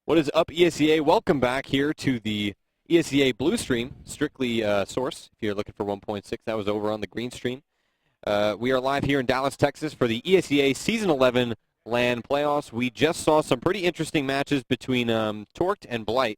What is up, ESEA? Welcome back here to the ESEA Blue Stream, strictly Source. If you're looking for 1.6, that was over on the Green Stream. We are live here in Dallas, Texas for the ESEA Season 11 LAN playoffs. We just saw some pretty interesting matches between Torqued and Blight.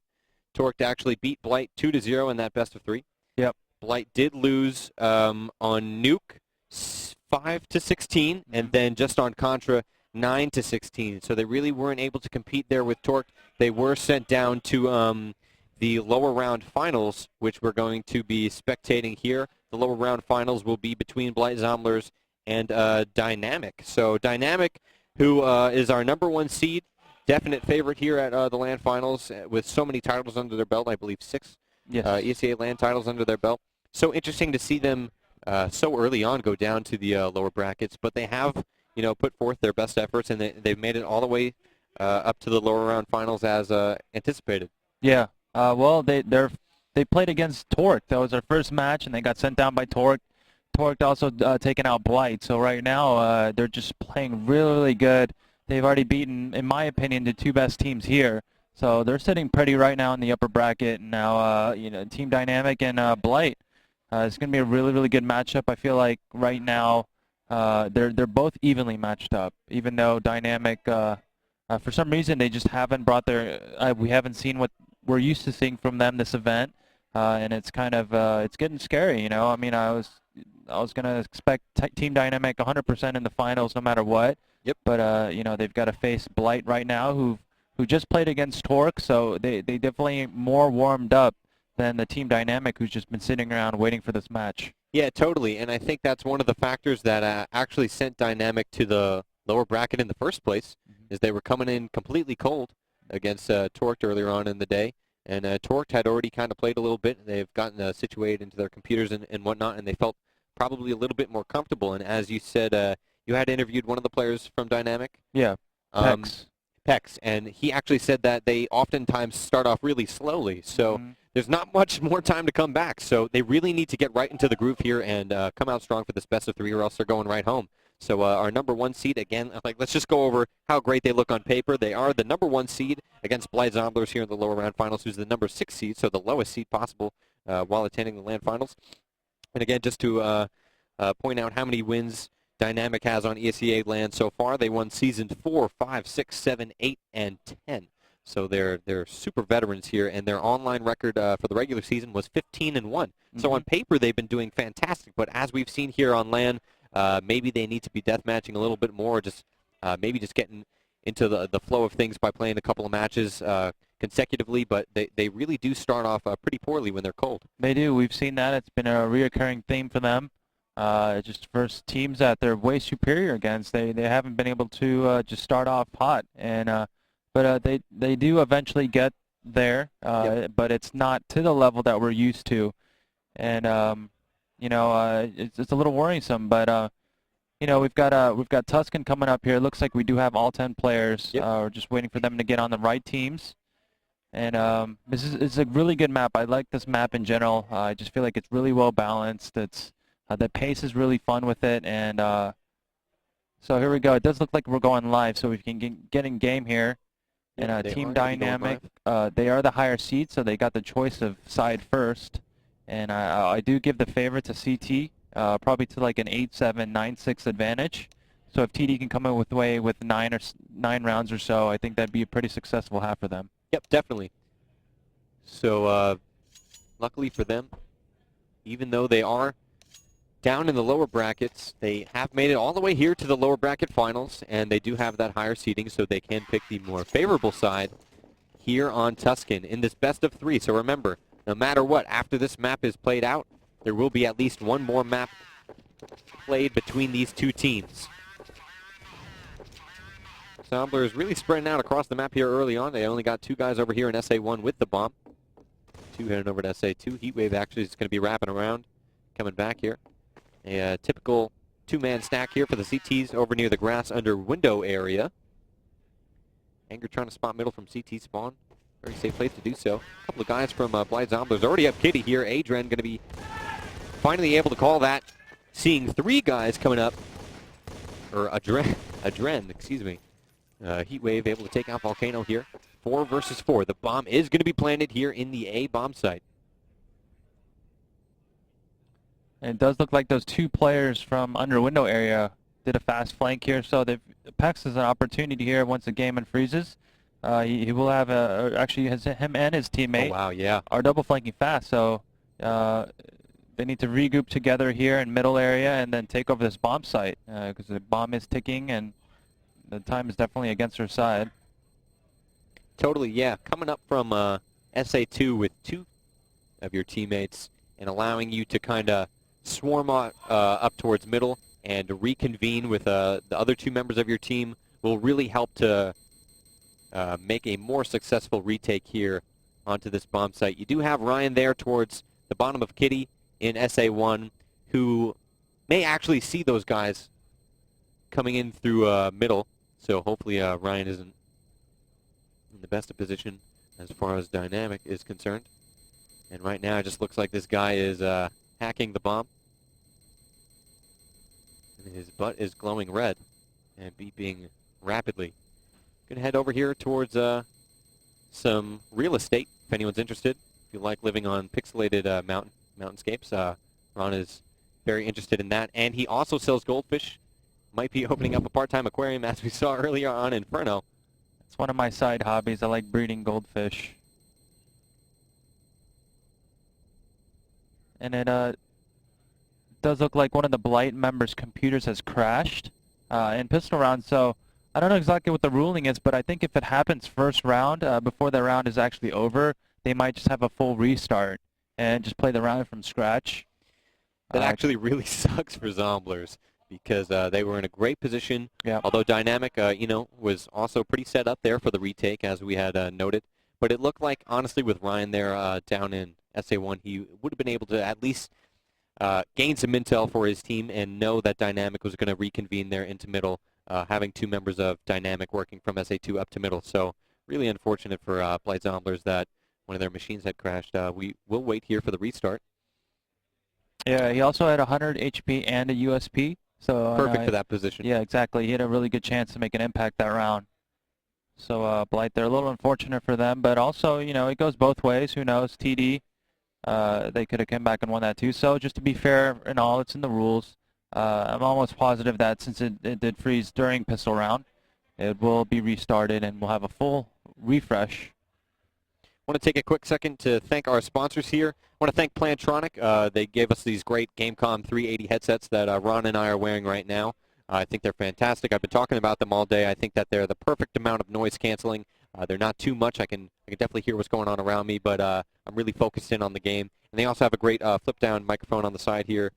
Torqued actually beat Blight 2-0 in that best of three. Yep. Blight did lose on Nuke 5-16, and then just on Contra 9-16. So they really weren't able to compete there with Torqued. They were sent down to the lower round finals, which we're going to be spectating here. The lower round finals will be between Blight Zomblerz and Dynamic. So Dynamic, who is our #1 seed, definite favorite here at the LAN finals with so many titles under their belt. I believe 6 ESEA LAN titles under their belt. So interesting to see them so early on go down to the lower brackets, but they have put forth their best efforts, and they've made it all the way up to the lower round finals as anticipated. Yeah. Well, they played against Torqued. That was their first match, and they got sent down by Torqued. Torqued also taken out Blight. So right now they're just playing really, really good. They've already beaten, in my opinion, the two best teams here. So they're sitting pretty right now in the upper bracket. And now, Team Dynamic and Blight. It's going to be a really, really good matchup. I feel like right now they're both evenly matched up, even though Dynamic, for some reason, they just haven't brought their. We haven't seen what we're used to seeing from them this event, and it's kind of it's getting scary. I mean, I was going to expect Team Dynamic 100% in the finals, no matter what. Yep. But they've got to face Blight right now, who just played against Torqued, so they definitely more warmed up than the Team Dynamic, who's just been sitting around waiting for this match. Yeah, totally, and I think that's one of the factors that actually sent Dynamic to the lower bracket in the first place, is they were coming in completely cold against Torqued earlier on in the day, and Torqued had already kind of played a little bit. They've gotten situated into their computers and whatnot, and they felt probably a little bit more comfortable. And as you said, you had interviewed one of the players from Dynamic. Yeah, Pex, and he actually said that they oftentimes start off really slowly, so there's not much more time to come back. So they really need to get right into the groove here and come out strong for this best of three, or else they're going right home. So our #1 seed, again, let's just go over how great they look on paper. They are the #1 seed against Blight Zomblerz here in the lower round finals, who's the #6 seed, so the lowest seed possible while attending the LAN finals. And again, just to point out how many wins Dynamic has on ESEA LAN so far, they won seasons 4, 5, 6, 7, 8, and 10. So they're super veterans here, and their online record for the regular season was 15-1. So on paper, they've been doing fantastic, but as we've seen here on LAN, maybe they need to be deathmatching a little bit more, just maybe just getting into the flow of things by playing a couple of matches consecutively, but they really do start off pretty poorly when they're cold. They do. We've seen that. It's been a reoccurring theme for them. Just first teams that they're way superior against, they haven't been able to just start off hot, and but they do eventually get there, but it's not to the level that we're used to, and it's a little worrisome. But we've got Tuscan coming up here. It looks like we do have all 10 players. We're just waiting for them to get on the right teams. And this is a really good map. I like this map in general. I just feel like it's really well balanced. It's the pace is really fun with it, and so here we go. It does look like we're going live, so we can get in game here. And Team Dynamic, they are the higher seed, so they got the choice of side first. And I do give the favor to CT, probably to like an 8-7, 9-6 advantage. So if TD can come in with 9 rounds or so, I think that'd be a pretty successful half for them. Yep, definitely. So luckily for them, even though they are down in the lower brackets, they have made it all the way here to the lower bracket finals, and they do have that higher seeding, so they can pick the more favorable side here on Tuscan in this best of three. So remember, no matter what, after this map is played out, there will be at least one more map played between these two teams. Zomblerz really spreading out across the map here early on. They only got 2 guys over here in SA1 with the bomb. 2 heading over to SA2. Heatwave actually is going to be wrapping around, coming back here. A typical 2-man stack here for the CTs over near the grass under window area. Anger trying to spot middle from CT spawn. Very safe place to do so. A couple of guys from Blight Zomblerz already up Kitty here. Adren going to be finally able to call that. Seeing 3 guys coming up. Or Adren, excuse me. Heatwave able to take out Volcano here. 4 versus 4. The bomb is going to be planted here in the A bomb site. And it does look like those 2 players from under window area did a fast flank here, so Pex has an opportunity here once the game unfreezes. He will have actually him and his teammate Oh, wow, yeah. are double flanking fast, so they need to regroup together here in middle area and then take over this bomb site because the bomb is ticking and the time is definitely against their side. Totally, yeah. Coming up from SA2 with 2 of your teammates and allowing you to kind of swarm up towards middle and reconvene with the other 2 members of your team will really help to make a more successful retake here onto this bomb site. You do have Ryan there towards the bottom of Kitty in SA1 who may actually see those guys coming in through middle, so hopefully Ryan isn't in the best of position as far as dynamic is concerned. And right now it just looks like this guy is hacking the bomb. And his butt is glowing red and beeping rapidly. Gonna head over here towards some real estate if anyone's interested. If you like living on pixelated mountainscapes, Ron is very interested in that. And he also sells goldfish. Might be opening up a part-time aquarium as we saw earlier on Inferno. It's one of my side hobbies. I like breeding goldfish. And it does look like one of the Blight members' computers has crashed in pistol round, so I don't know exactly what the ruling is, but I think if it happens first round, before the round is actually over, they might just have a full restart and just play the round from scratch. That actually really sucks for Zomblerz because they were in a great position. Yeah. Although Dynamic, was also pretty set up there for the retake, as we had noted. But it looked like, honestly, with Ryan there down in SA1, he would have been able to at least gain some intel for his team and know that Dynamic was going to reconvene there into middle, having 2 members of Dynamic working from SA2 up to middle. So really unfortunate for Blight Zomblerz that one of their machines had crashed. We will wait here for the restart. Yeah, he also had 100 HP and a USP. So perfect for that position. Yeah, exactly. He had a really good chance to make an impact that round. So Blight, they're a little unfortunate for them, but also, it goes both ways. Who knows? TD, they could have come back and won that too. So just to be fair and all, it's in the rules. I'm almost positive that since it did freeze during pistol round, it will be restarted and we'll have a full refresh. I want to take a quick second to thank our sponsors here. I want to thank Plantronic. They gave us these great Gamecom 380 headsets that Ron and I are wearing right now. I think they're fantastic. I've been talking about them all day. I think that they're the perfect amount of noise canceling. They're not too much. I can definitely hear what's going on around me, but I'm really focused in on the game. And they also have a great flip-down microphone on the side here,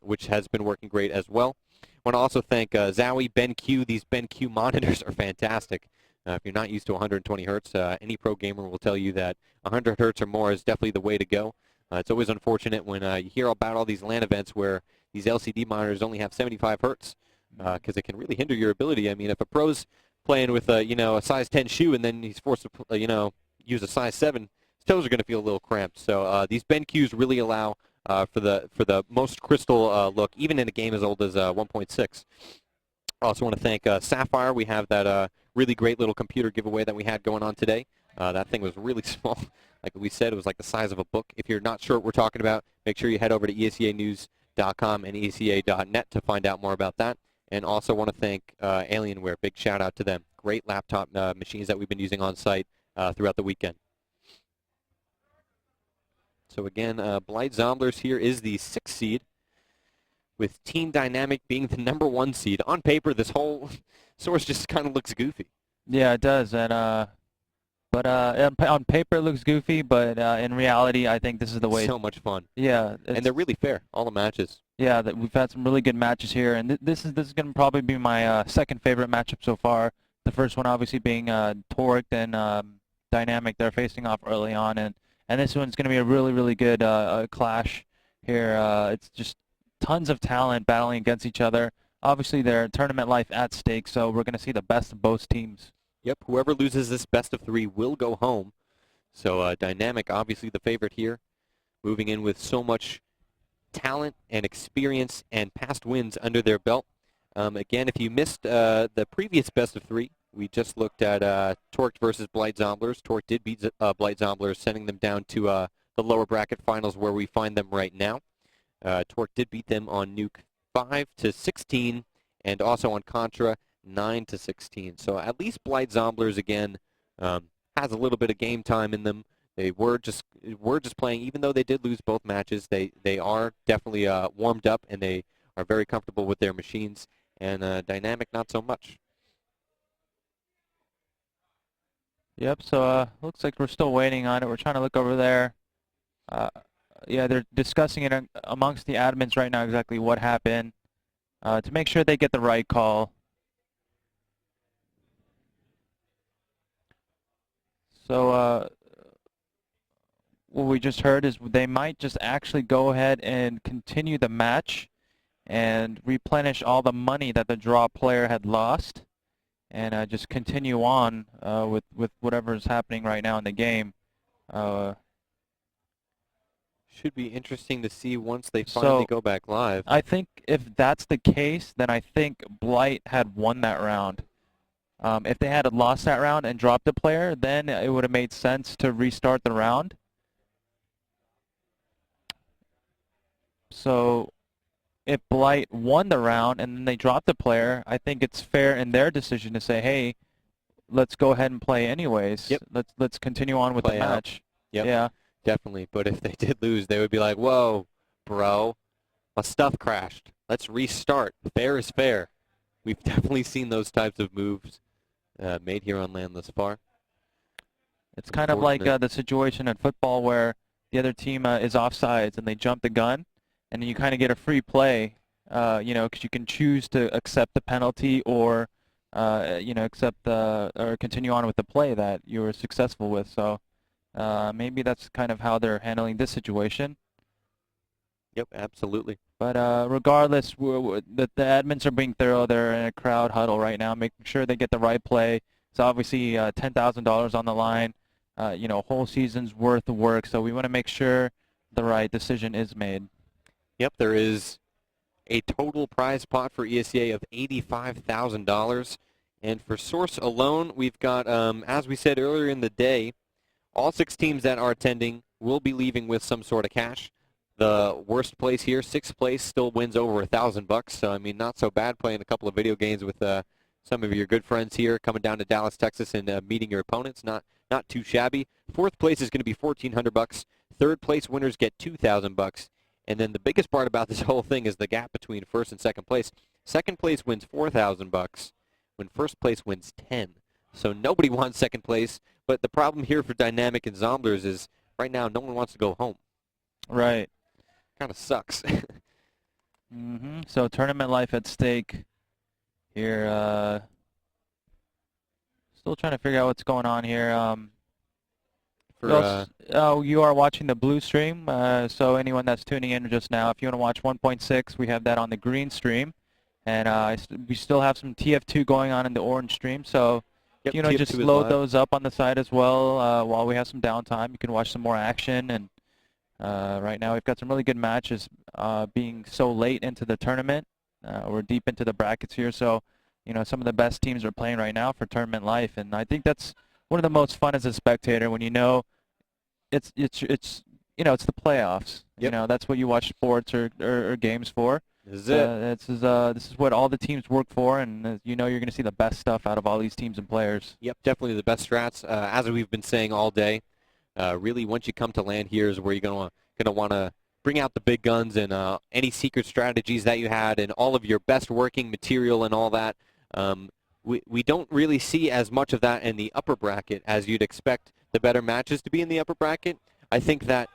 which has been working great as well. I want to also thank Zowie, BenQ. These BenQ monitors are fantastic. If you're not used to 120 hertz, any pro gamer will tell you that 100 hertz or more is definitely the way to go. It's always unfortunate when you hear about all these LAN events where these LCD monitors only have 75 hertz because it can really hinder your ability. I mean, if a pro's playing with a size 10 shoe and then he's forced to use a size 7, his toes are going to feel a little cramped. So these BenQs really allow for the most crystal look, even in a game as old as 1.6. I also want to thank Sapphire. We have that really great little computer giveaway that we had going on today. That thing was really small. Like we said, it was like the size of a book. If you're not sure what we're talking about, make sure you head over to ESEAnews.com and ESEA.net to find out more about that. And also want to thank Alienware. Big shout out to them. Great laptop machines that we've been using on site throughout the weekend. So again, Blight Zomblerz here is the 6th seed, with Team Dynamic being the number 1 seed. On paper, this whole source just kind of looks goofy. Yeah, it does. And but on paper it looks goofy, but in reality, I think this is the way. So much fun. Yeah, and they're really fair, all the matches. Yeah, we've had some really good matches here, and this is going to probably be my second favorite matchup so far. The first one obviously being Torque and Dynamic. They're facing off early on, and this one's going to be a really, really good clash here. It's just tons of talent battling against each other. Obviously, their tournament life at stake, so we're going to see the best of both teams. Yep, whoever loses this best of 3 will go home. So Dynamic, obviously the favorite here, moving in with so much talent and experience and past wins under their belt. Again, if you missed the previous best of 3, We just looked at Torque versus Blight Zomblerz. Torque did beat Blight Zomblerz, sending them down to the lower bracket finals where we find them right now. Torque did beat them on Nuke 5-16, and also on Contra 9-16. So at least Blight Zomblerz again has a little bit of game time in them. They were just playing, even though they did lose both matches. They are definitely warmed up, and they are very comfortable with their machines. And Dynamic, not so much. Yep. So looks like we're still waiting on it. We're trying to look over there. Yeah, they're discussing it amongst the admins right now exactly what happened to make sure they get the right call. So what we just heard is they might just actually go ahead and continue the match and replenish all the money that the draw player had lost, and just continue on with whatever is happening right now in the game. Should be interesting to see once they finally go back live. I think if that's the case, then I think Blight had won that round. If they had lost that round and dropped a player, then it would have made sense to restart the round. So if Blight won the round and then they dropped the player, I think it's fair in their decision to say, hey, let's go ahead and play anyways. Yep. Let's continue on with the match. Yep. Yeah. Definitely. But if they did lose, they would be like, whoa, bro, my stuff crashed. Let's restart. Fair is fair. We've definitely seen those types of moves made here on LAN thus far. It's kind of like the situation in football where the other team is offsides and they jump the gun, and then you kind of get a free play, because you can choose to accept the penalty or, accept or continue on with the play that you were successful with. So maybe that's kind of how they're handling this situation. Yep, absolutely. But regardless, the admins are being thorough. They're in a crowd huddle right now, making sure they get the right play. It's obviously $10,000 on the line, a whole season's worth of work. So we want to make sure the right decision is made. Yep, there is a total prize pot for ESEA of $85,000. And for Source alone, we've got, as we said earlier in the day, all 6 teams that are attending will be leaving with some sort of cash. The worst place here, 6th place, still wins over $1,000. So, I mean, not so bad playing a couple of video games with some of your good friends here, coming down to Dallas, Texas, and meeting your opponents. Not too shabby. 4th place is going to be $1,400. 3rd place winners get $2,000. And then the biggest part about this whole thing is the gap between 1st and 2nd place. 2nd place wins $4,000 when 1st place wins $10,000. So nobody wants 2nd place. But the problem here for Dynamic and Zomblerz is right now no one wants to go home. Right. Kind of sucks. So tournament life at stake here. Still trying to figure out what's going on here. You are watching the blue stream, so anyone that's tuning in just now, if you want to watch 1.6, we have that on the green stream. And we still have some TF2 going on in the orange stream, so yep, just load those up on the side as well while we have some downtime. You can watch some more action. And right now we've got some really good matches being so late into the tournament. We're deep into the brackets here, so some of the best teams are playing right now for tournament life. And I think that's one of the most fun as a spectator when it's the playoffs. Yep. That's what you watch sports or games for. This is it. This is what all the teams work for, and you're going to see the best stuff out of all these teams and players. Yep, definitely the best strats. As we've been saying all day, really once you come to LAN here is where you're going to want to bring out the big guns and any secret strategies that you had and all of your best working material and all that. We don't really see as much of that in the upper bracket as you'd expect the better matches to be in the upper bracket. I think that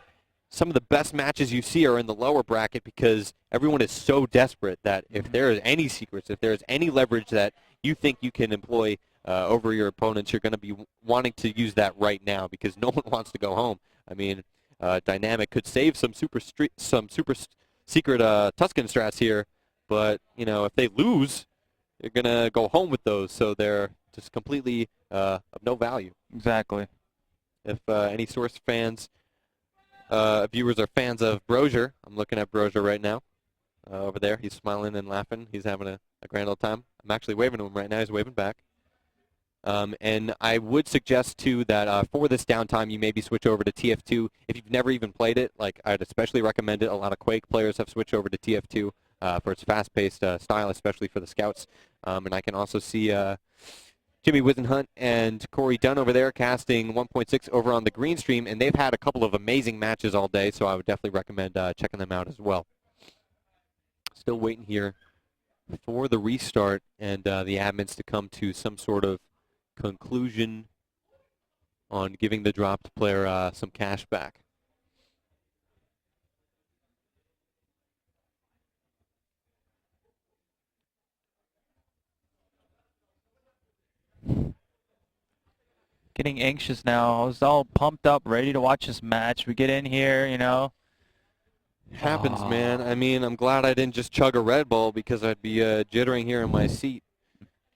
some of the best matches you see are in the lower bracket because everyone is so desperate that if there is any secrets, if there is any leverage that you think you can employ over your opponents, you're going to be wanting to use that right now because no one wants to go home. I mean, Dynamic could save some super secret Tuscan strats here, but if they lose, they're going to go home with those, so they're just completely of no value. Exactly. If any Source fans, viewers are fans of Brozier, I'm looking at Brozier right now over there. He's smiling and laughing. He's having a grand old time. I'm actually waving to him right now. He's waving back. And I would suggest, too, that for this downtime, you maybe switch over to TF2. If you've never even played it, like I'd especially recommend it. A lot of Quake players have switched over to TF2 for its fast-paced style, especially for the scouts. And I can also see Jimmy Wisenhunt and Corey Dunn over there casting 1.6 over on the green stream, and they've had a couple of amazing matches all day, so I would definitely recommend checking them out as well. Still waiting here for the restart and the admins to come to some sort of conclusion on giving the dropped player some cash back. Getting anxious now. I was all pumped up, ready to watch this match. We get in here, you know. Happens, man. I mean, I'm glad I didn't just chug a Red Bull because I'd be jittering here in my seat.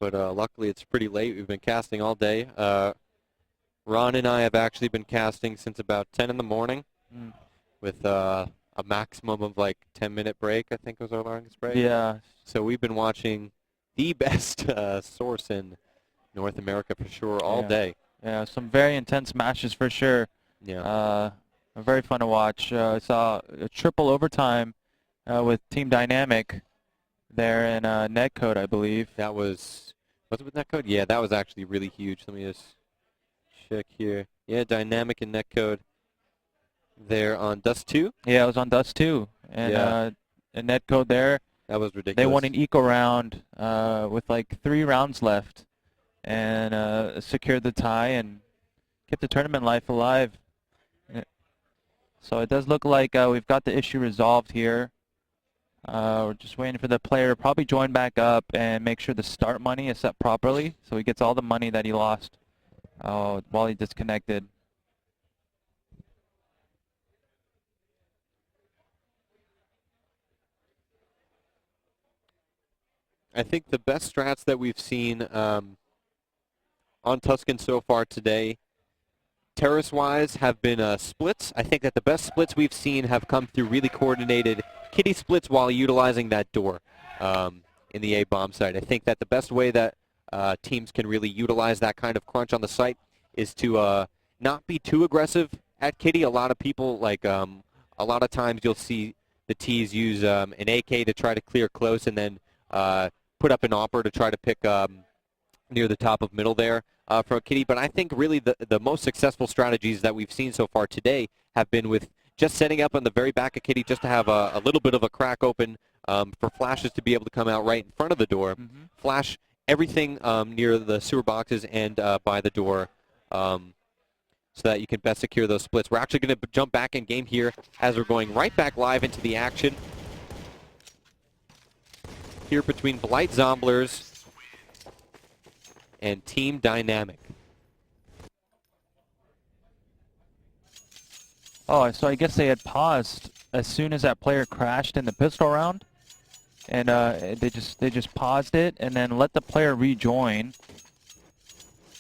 But luckily, it's pretty late. We've been casting all day. Ron and I have actually been casting since about 10 in the morning with a maximum of like 10-minute break, I think was our longest break. Yeah. So we've been watching the best source in North America for sure all day. Yeah, some very intense matches for sure. Yeah. Very fun to watch. I saw a triple overtime with Team Dynamic there in Netcode, I believe. That was it with Netcode? Yeah, that was actually really huge. Let me just check here. Yeah, Dynamic and Netcode there on Dust 2. Yeah, it was on Dust 2. And in Netcode there, that was ridiculous. They won an eco round with like 3 rounds left and secured the tie and kept the tournament life alive. So it does look like we've got the issue resolved here. We're just waiting for the player to probably join back up and make sure the start money is set properly so he gets all the money that he lost while he disconnected. I think the best strats that we've seen on Tuscan so far today, terrace-wise, have been splits. I think that the best splits we've seen have come through really coordinated kitty splits while utilizing that door in the A bomb site. I think that the best way that teams can really utilize that kind of crunch on the site is to not be too aggressive at kitty. A lot of people, like a lot of times you'll see the T's use an AK to try to clear close and then put up an opper to try to pick near the top of middle there for a kitty. But I think really the most successful strategies that we've seen so far today have been with just setting up on the very back of kitty just to have a little bit of a crack open for flashes to be able to come out right in front of the door, flash everything near the sewer boxes and by the door so that you can best secure those splits. We're actually going to jump back in game here as we're going right back live into the action here between Blight Zomblerz and Team Dynamic. Oh, so I guess they had paused as soon as that player crashed in the pistol round, and they just paused it and then let the player rejoin.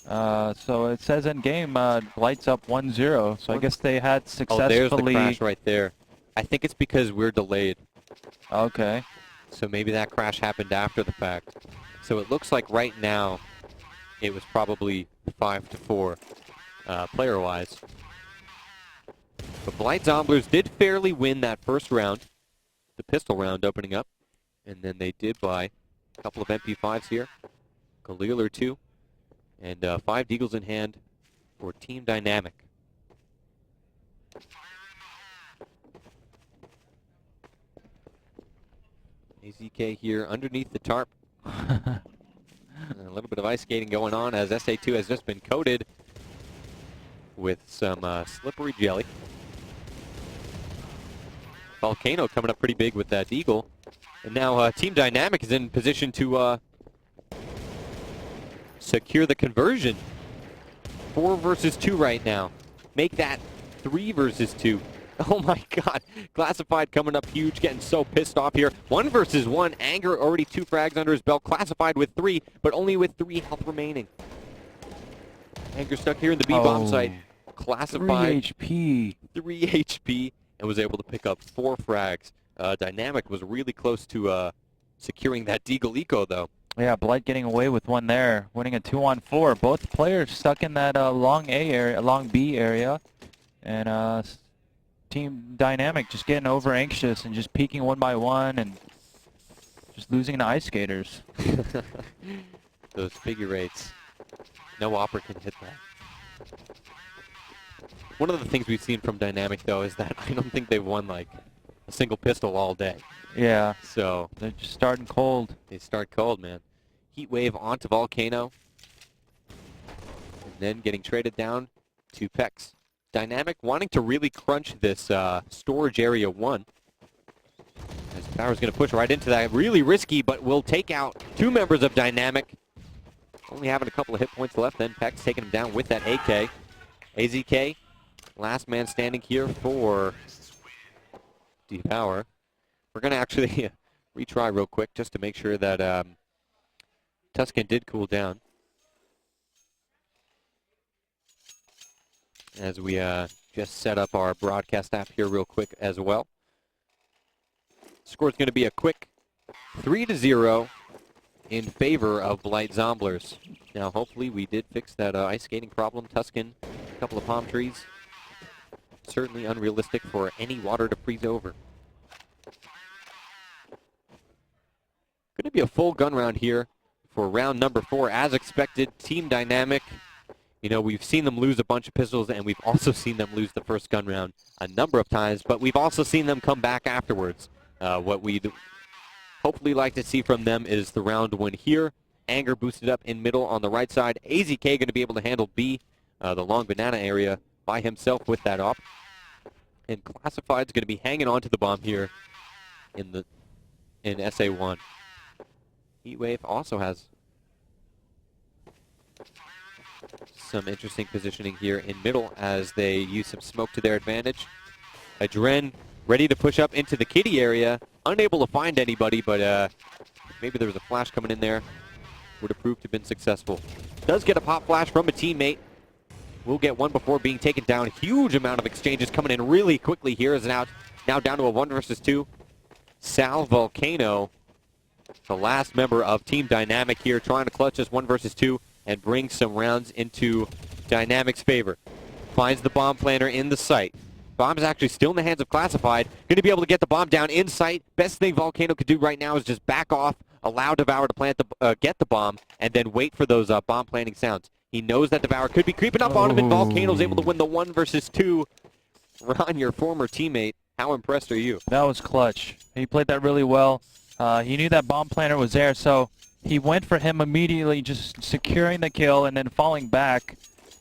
So it says in game, Blight's up 1-0. So I guess they had successfully. Oh, there's the crash right there. I think it's because we're delayed. Okay. So maybe that crash happened after the fact. So it looks like right now it was probably 5-4 player-wise. But Blight Zomblerz did fairly win that first round, the pistol round opening up. And then they did buy a couple of MP5s here, Khalil or 2, and 5 Deagles in hand for Team Dynamic. AZK here underneath the tarp. A little bit of ice skating going on as SA2 has just been coated with some slippery jelly. Volcano coming up pretty big with that Deagle. And now Team Dynamic is in position to secure the conversion. 4 versus 2 right now. Make that 3 versus 2. Oh my god. Classified coming up huge, getting so pissed off here. 1 versus 1. Anger already 2 frags under his belt. Classified with 3, but only with 3 health remaining. Anger stuck here in the B-bomb site. Classified 3 HP. 3 HP and was able to pick up 4 frags. Dynamic was really close to securing that Deagle Eco though. Yeah, Blight getting away with one there, winning a 2-on-4. Both players stuck in that long A area, long B area, and Team Dynamic just getting over anxious and just peeking one by one and just losing to ice skaters. Those figure eights. No opera can hit that. One of the things we've seen from Dynamic, though, is that I don't think they've won, like, a single pistol all day. Yeah. So they're just starting cold. They start cold, man. Heat wave onto Volcano. And then getting traded down to Pex. Dynamic wanting to really crunch this storage area 1. As Power's going to push right into that. Really risky, but will take out 2 members of Dynamic. Only having a couple of hit points left. Then Pex taking him down with that AK. AZK, last man standing here for Power. We're going to actually retry real quick just to make sure that Tuscan did cool down. As we just set up our broadcast app here real quick as well. Score's going to be a quick 3-0 in favor of Blight Zomblerz. Now, hopefully we did fix that ice skating problem. Tuscan, a couple of palm trees. Certainly unrealistic for any water to freeze over. Going to be a full gun round here for round number 4. As expected, Team Dynamic. You know, we've seen them lose a bunch of pistols, and we've also seen them lose the first gun round a number of times, but we've also seen them come back afterwards. What we'd hopefully like to see from them is the round 1 here. Anger boosted up in middle on the right side. AZK going to be able to handle B, the long banana area, by himself with that op. And Classified's going to be hanging on to the bomb here in SA1. Heatwave also has some interesting positioning here in middle as they use some smoke to their advantage. Adren ready to push up into the kitty area. Unable to find anybody, but maybe there was a flash coming in there. Would have proved to have been successful. Does get a pop flash from a teammate. Will get one before being taken down. Huge amount of exchanges coming in really quickly here. Is now down to a 1 versus 2. Sal Volcano, the last member of Team Dynamic here, trying to clutch this 1 versus 2 and bring some rounds into Dynamic's favor. Finds the bomb planter in the site. Bomb's actually still in the hands of Classified. Going to be able to get the bomb down in sight. Best thing Volcano could do right now is just back off, allow Devour to get the bomb, and then wait for those bomb planting sounds. He knows that Devour could be creeping up on him, and Volcano's able to win the 1 versus 2. Ron, your former teammate, how impressed are you? That was clutch. He played that really well. He knew that bomb planter was there, so he went for him immediately, just securing the kill and then falling back,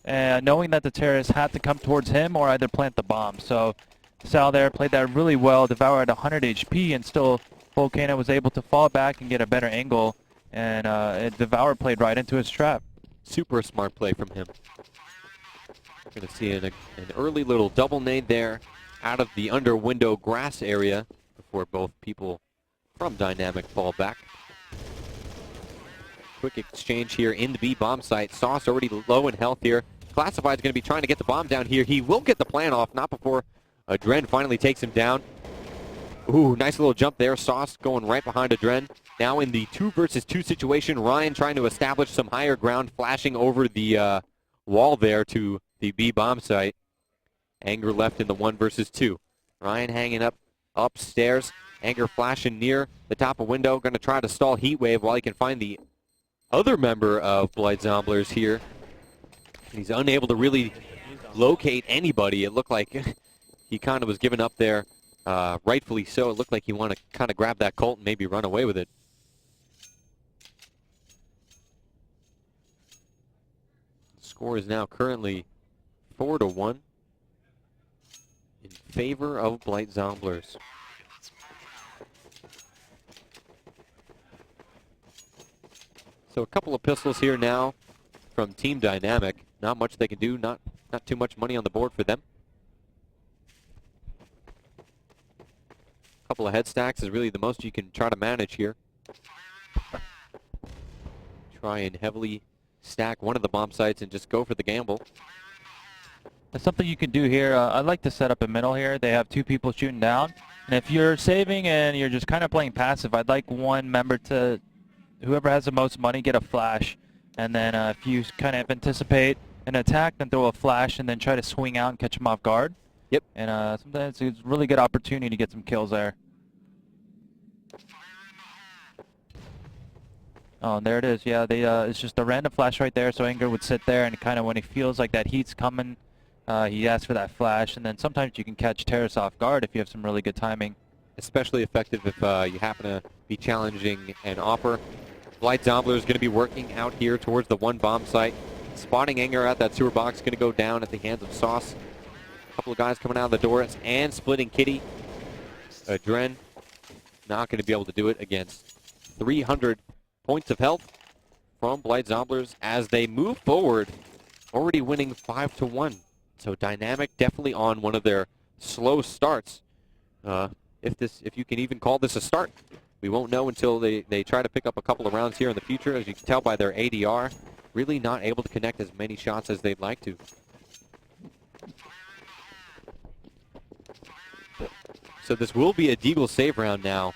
knowing that the terrorists had to come towards him or either plant the bomb. So Sal there played that really well. Devour had 100 HP, and still Volcano was able to fall back and get a better angle, and Devour played right into his trap. Super smart play from him. We're going to see an early little double nade there out of the under window grass area before both people from Dynamic fall back. Quick exchange here in the B bomb site. Sauce already low in health here. Classified's going to be trying to get the bomb down here. He will get the plan off, not before Adren finally takes him down. Ooh, nice little jump there. Sauce going right behind Adren. Now in the 2 versus 2 situation, Ryan trying to establish some higher ground, flashing over the wall there to the B bomb site. Anger left in the 1 versus 2. Ryan hanging up upstairs. Anger flashing near the top of window. Going to try to stall Heatwave while he can find the other member of Blight Zomblerz here. He's unable to really locate anybody. It looked like he kind of was given up there. Rightfully so. It looked like he wanted to kind of grab that Colt and maybe run away with it. The score is now currently 4-1 in favor of Blight Zomblerz. So a couple of pistols here now from Team Dynamic. Not much they can do. Not too much money on the board for them. Couple of head stacks is really the most you can try to manage here. Try and heavily stack one of the bomb sites and just go for the gamble. That's something you can do here. I'd like to set up a middle here. They have 2 people shooting down. And if you're saving and you're just kind of playing passive, I'd like one member to whoever has the most money get a flash, and then if you kind of anticipate an attack, then throw a flash and then try to swing out and catch them off guard. Yep. And sometimes it's a really good opportunity to get some kills there. Oh, and there it is. Yeah, it's just a random flash right there, so Anger would sit there and kind of when he feels like that heat's coming, he asks for that flash, and then sometimes you can catch Terrace off guard if you have some really good timing. Especially effective if you happen to be challenging an offer. Blight Zomblerz is going to be working out here towards the one bomb site. Spotting Anger at that sewer box, going to go down at the hands of Sauce. A couple of guys coming out of the doors and splitting Kitty. Dren not going to be able to do it against 300 points of health from Blight Zomblerz as they move forward, already winning 5-1. So Dynamic definitely on one of their slow starts. If you can even call this a start, we won't know until they try to pick up a couple of rounds here in the future. As you can tell by their ADR, really not able to connect as many shots as they'd like to. So this will be a Deagle save round now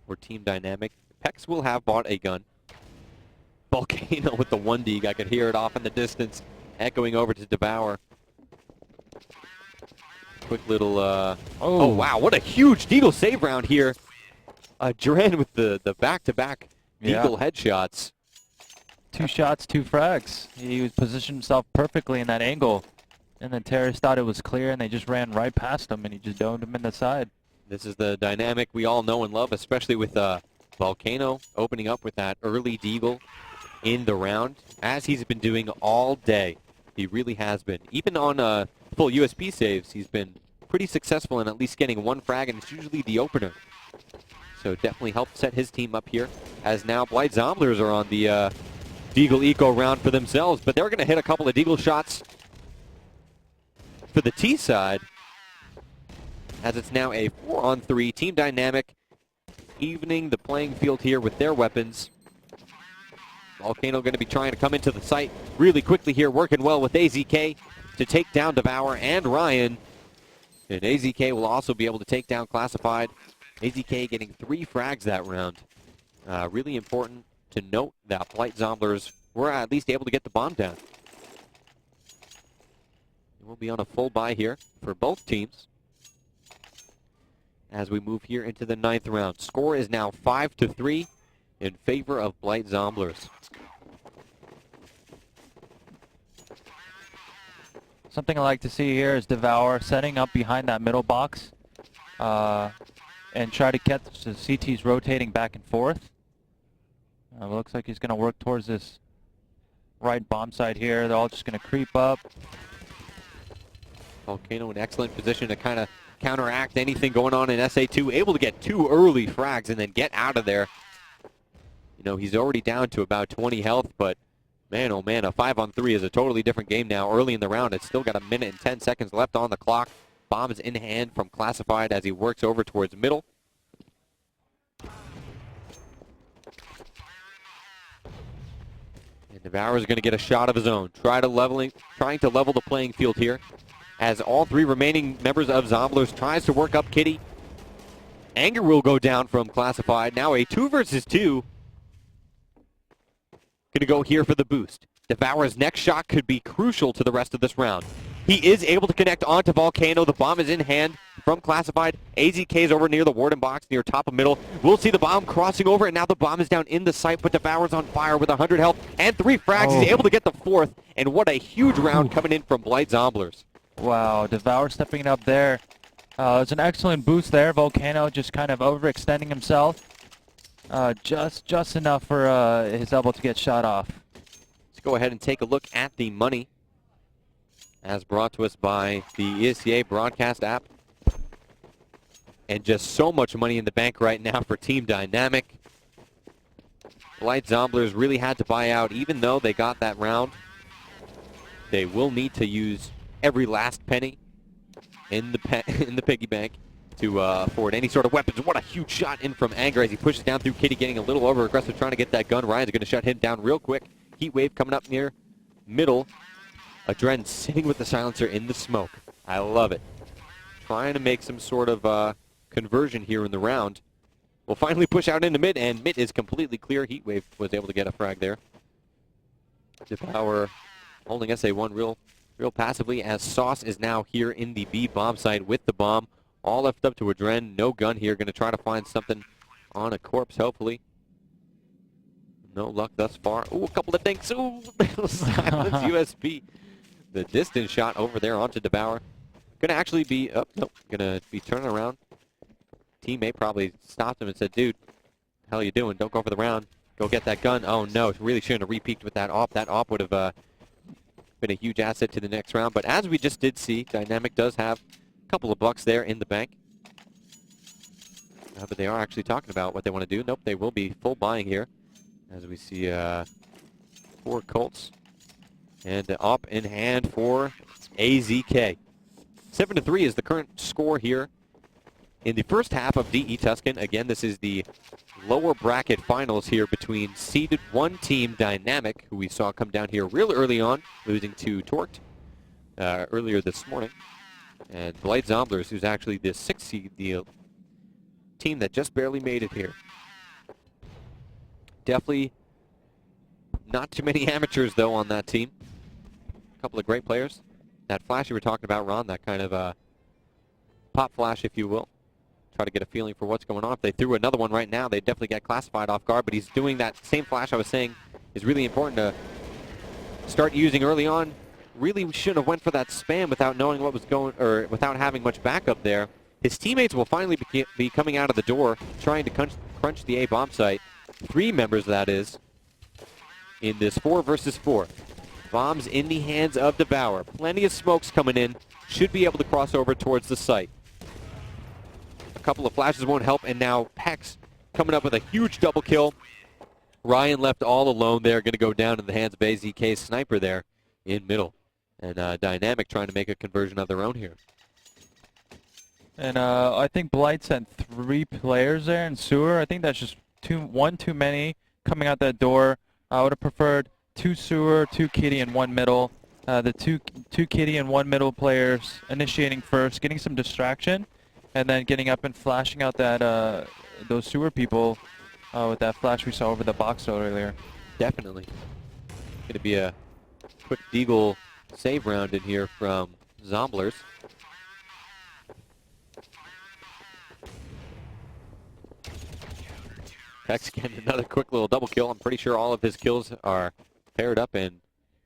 for Team Dynamic. Pex will have bought a gun. Volcano with the 1 Deag. I could hear it off in the distance, echoing over to Devour. Quick little, oh wow, what a huge Deagle save round here. Dren with the back-to-back Deagle headshots. 2 shots, 2 frags. He positioned himself perfectly in that angle. And then Terrace thought it was clear, and they just ran right past him, and he just domed him in the side. This is the Dynamic we all know and love, especially with Volcano opening up with that early Deagle in the round, as he's been doing all day. He really has been. Even on full USP saves, he's been pretty successful in at least getting 1 frag, and it's usually the opener. So definitely helped set his team up here, as now Blight Zomblerz are on the Deagle Eco round for themselves, but they're going to hit a couple of Deagle shots for the T side, as it's now a 4-on-3. Team Dynamic evening the playing field here with their weapons. Volcano going to be trying to come into the site really quickly here, working well with AZK to take down Devour and Ryan. And AZK will also be able to take down Classified. AZK getting 3 frags that round. Really important to note that Blight Zomblerz were at least able to get the bomb down. We'll be on a full buy here for both teams as we move here into the 9th round. Score is now 5-3 in favor of Blight Zomblerz. Something I like to see here is Devour setting up behind that middle box and try to get the CTs rotating back and forth. It looks like he's going to work towards this right bomb side here. They're all just going to creep up. Volcano in excellent position to kind of counteract anything going on in SA2. Able to get 2 early frags and then get out of there. You know, he's already down to about 20 health, but man, oh man, a 5-on-3 is a totally different game now. Early in the round, it's still got 1 minute and 10 seconds left on the clock. Bombs in hand from Classified as he works over towards middle. And Devour is going to get a shot of his own. Trying to level the playing field here, as all 3 remaining members of Zomblerz tries to work up Kitty. Anger will go down from Classified. Now a 2 versus 2. Going to go here for the boost. Devour's next shot could be crucial to the rest of this round. He is able to connect onto Volcano. The bomb is in hand from Classified. AZK is over near the Warden box, near top of middle. We'll see the bomb crossing over, and now the bomb is down in the site, but Devour's on fire with 100 health and 3 frags. He's able to get the 4th, and what a huge round coming in from Blight Zomblerz. Wow, Devour stepping it up there. It's an excellent boost there. Volcano just kind of overextending himself. Just enough for his elbow to get shot off. Let's go ahead and take a look at the money as brought to us by the ESEA broadcast app. And just so much money in the bank right now for Team Dynamic. Blight Zomblerz really had to buy out, even though they got that round. They will need to use every last penny in the piggy bank to afford any sort of weapons. What a huge shot in from Anger as he pushes down through Kitty, getting a little over aggressive, trying to get that gun. Ryan's going to shut him down real quick. Heat wave coming up near middle. Adren sitting with the silencer in the smoke. I love it. Trying to make some sort of conversion here in the round. will finally push out into mid, and mid is completely clear. Heatwave was able to get a frag there. Devour holding SA1 real passively, as Sauce is now here in the B bomb site with the bomb. All left up to Adren. No gun here. Going to try to find something on a corpse, hopefully. No luck thus far. Ooh, a couple of dinks. Ooh, silence USB. The distance shot over there onto Devour. Going to actually be, oh, nope, going to be turning around. Teammate probably stopped him and said, dude, hell you doing? Don't go for the round. Go get that gun. Oh, no, really shouldn't have repeaked with that AWP. That AWP would have been a huge asset to the next round. But as we just did see, Dynamic does have a couple of bucks there in the bank. But they are actually talking about what they want to do. Nope, they will be full buying here. As we see 4 Colts. And AWP in hand for AZK. 7-3 is the current score here in the first half of DE Tuscan. Again, this is the lower bracket finals here between seeded 1 team Dynamic, who we saw come down here real early on, losing to Torqued earlier this morning. And Blight Zomblerz, who's actually the 6th seed, the team that just barely made it here. Definitely not too many amateurs, though, on that team. A couple of great players. That flash you were talking about, Ron, that kind of pop flash, if you will. Try to get a feeling for what's going on. If they threw another one right now, they'd definitely get classified off guard. But he's doing that same flash I was saying is really important to start using early on. Really shouldn't have went for that spam without knowing what was going, or without having much backup there. His teammates will finally be coming out of the door, trying to crunch the A bomb site. 3 members, that is, in this 4 versus 4. Bombs in the hands of Devour. Plenty of smokes coming in. Should be able to cross over towards the site. A couple of flashes won't help, and now Pex coming up with a huge double kill. Ryan left all alone there, going to go down in the hands of AZK's sniper there in middle. And Dynamic trying to make a conversion of their own here. And I think Blight sent 3 players there in sewer. I think that's just one too many coming out that door. I would have preferred 2 sewer, 2 kitty, and 1 middle. The two kitty and 1 middle players initiating first, getting some distraction, and then getting up and flashing out that those sewer people with that flash we saw over the box earlier. Definitely. Going to be a quick Deagle save round in here from Zomblerz. Pex getting another quick little double kill. I'm pretty sure all of his kills are paired up and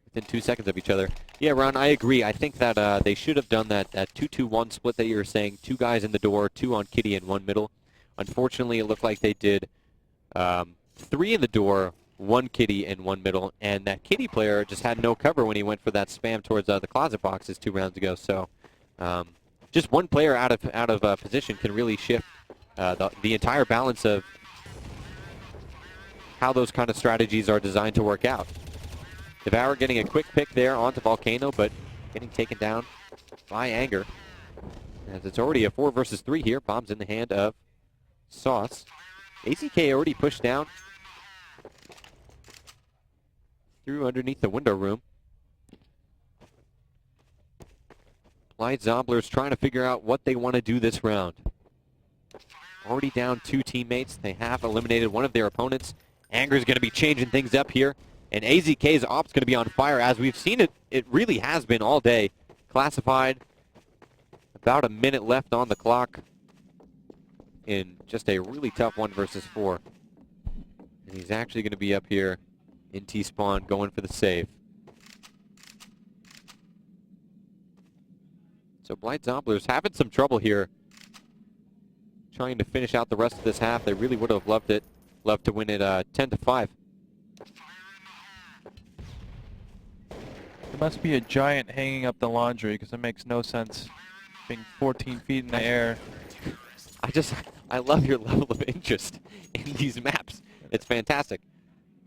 within 2 seconds of each other. Yeah, Ron, I agree. I think that they should have done that 2-2-1 split that you were saying. 2 guys in the door, 2 on kitty and 1 middle. Unfortunately, it looked like they did 3 in the door, 1 kitty and 1 middle, and that kitty player just had no cover when he went for that spam towards the closet boxes 2 rounds ago. So just 1 player out of position can really shift the entire balance of how those kind of strategies are designed to work out. Devour getting a quick pick there onto Volcano, but getting taken down by Anger. As it's already a 4 versus 3 here. Bombs in the hand of Sauce. AZK already pushed down through underneath the window room. Blight Zomblerz trying to figure out what they want to do this round. Already down 2 teammates. They have eliminated one of their opponents. Anger's going to be changing things up here. And AZK's op's going to be on fire. As we've seen it really has been all day. Classified. About a minute left on the clock. In just a really tough 1 versus 4. And he's actually going to be up here in T-spawn going for the save. So Blight Zomblerz having some trouble here. Trying to finish out the rest of this half. They really would have loved it. Loved to win it 10-5. There must be a giant hanging up the laundry, because it makes no sense being 14 feet in the air. I love your level of interest in these maps. It's fantastic.